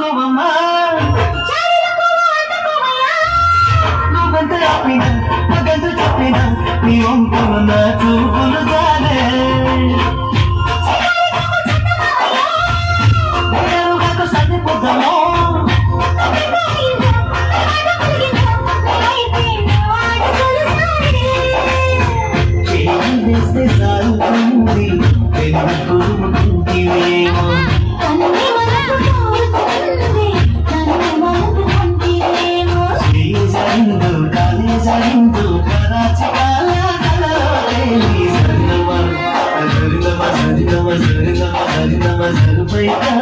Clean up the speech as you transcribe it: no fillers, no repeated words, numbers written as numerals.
అందుకోవమ్మా నువ్వెంత చెప్పినా నాకెంత చెప్పినా నీ వంపులు నా చూపులు జాలే సరిపోతామో చేస్తే సాగుతుంది వెనుకుంటివేమో శ్రీజందు కాలేజందు కరాచి సరినమ సరినమ సరినమ సరినమ సరిపైగా